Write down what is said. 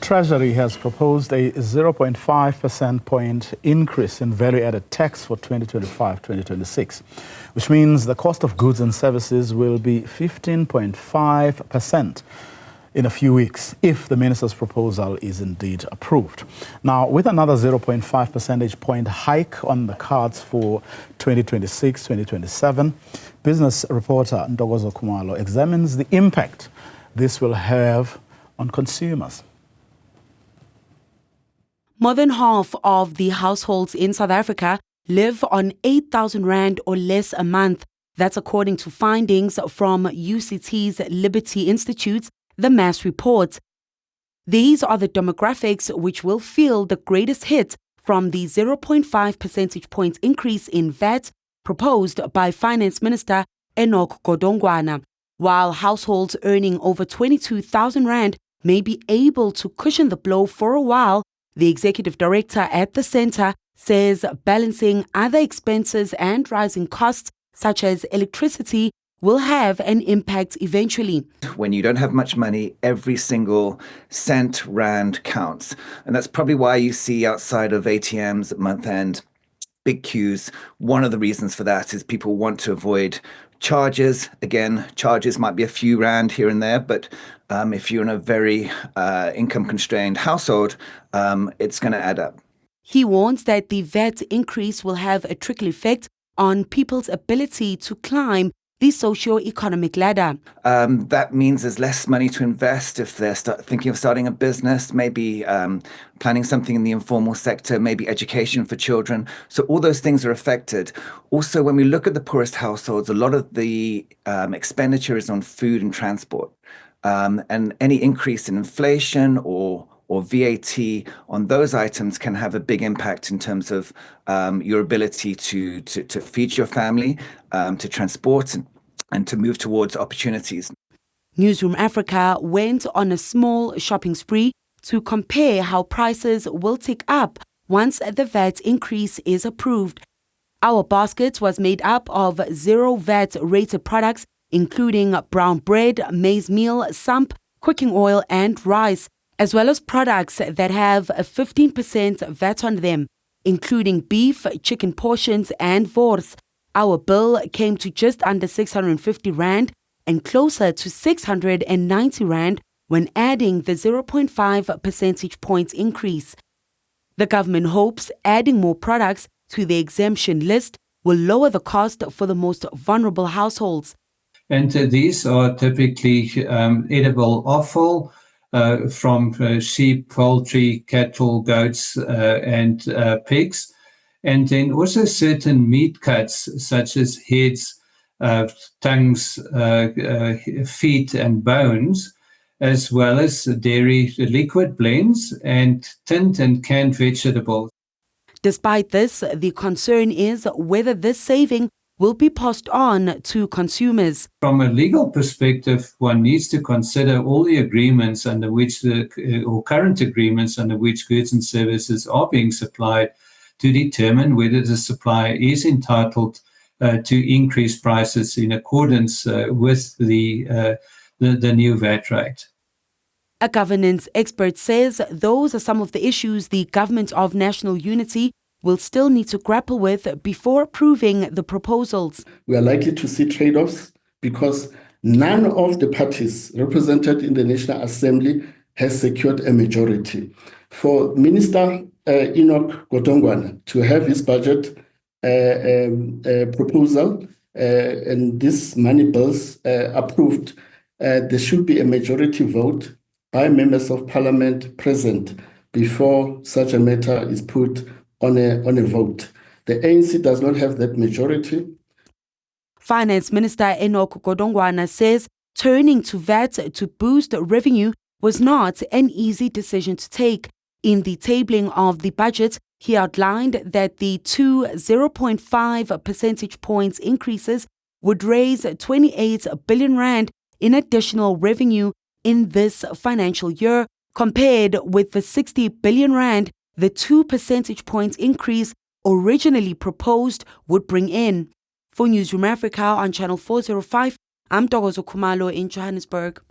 Treasury has proposed a 0.5% point increase in value-added tax for 2025-2026, which means the cost of goods and services will be 15.5% in a few weeks, if the minister's proposal is indeed approved. Now, with another 0.5 percentage point hike on the cards for 2026-2027, business reporter Ntokozo Khumalo examines the impact this will have on consumers. More than half of the households in South Africa live on 8,000 Rand or less a month. That's according to findings from UCT's Liberty Institute's The Mass Report. These are the demographics which will feel the greatest hit from the 0.5 percentage point increase in VAT proposed by Finance Minister Ntokozo Khumalo. While households earning over 22,000 Rand may be able to cushion the blow for a while, the executive director at the centre says balancing other expenses and rising costs such as electricity will have an impact eventually. When you don't have much money, every single cent, rand counts. And that's probably why you see outside of ATMs at month end big queues. One of the reasons for that is people want to avoid charges. Again, charges might be a few rand here and there, but if you're in a very income-constrained household, it's going to add up. He warns that the VAT increase will have a trickle effect on people's ability to climb the socio-economic ladder. That means there's less money to invest if they're thinking of starting a business, maybe planning something in the informal sector, maybe education for children. So all those things are affected. Also, when we look at the poorest households, a lot of the expenditure is on food and transport. And any increase in inflation or VAT on those items can have a big impact in terms of your ability to feed your family, to transport and to move towards opportunities. Newzroom Afrika went on a small shopping spree to compare how prices will tick up once the VAT increase is approved. Our basket was made up of 0 VAT rated products, including brown bread, maize meal, sump, cooking oil and rice, as well as products that have a 15% VAT on them, including beef, chicken portions and wors. Our bill came to just under 650 Rand and closer to 690 Rand when adding the 0.5 percentage point increase. The government hopes adding more products to the exemption list will lower the cost for the most vulnerable households. And these are typically edible offal from sheep, poultry, cattle, goats, and pigs. And then also certain meat cuts such as heads, tongues, feet and bones, as well as dairy liquid blends and tinned and canned vegetables. Despite this, the concern is whether this saving will be passed on to consumers. From a legal perspective, one needs to consider all the agreements under which or current agreements under which goods and services are being supplied to determine whether the supplier is entitled to increase prices in accordance with the new VAT rate. A governance expert says those are some of the issues the Government of National Unity will still need to grapple with before approving the proposals. We are likely to see trade-offs because none of the parties represented in the National Assembly has secured a majority. For Minister Ntokozo Khumalo to have his budget proposal and these money bills approved, there should be a majority vote by members of parliament present before such a matter is put on a vote. The ANC does not have that majority. Finance Minister Ntokozo Khumalo says turning to VAT to boost revenue was not an easy decision to take. In the tabling of the budget, he outlined that the two 0.5 percentage points increases would raise 28 billion Rand in additional revenue in this financial year, compared with the 60 billion Rand the 2 percentage points increase originally proposed would bring in. For Newzroom Afrika on Channel 405, I'm Ntokozo Khumalo in Johannesburg.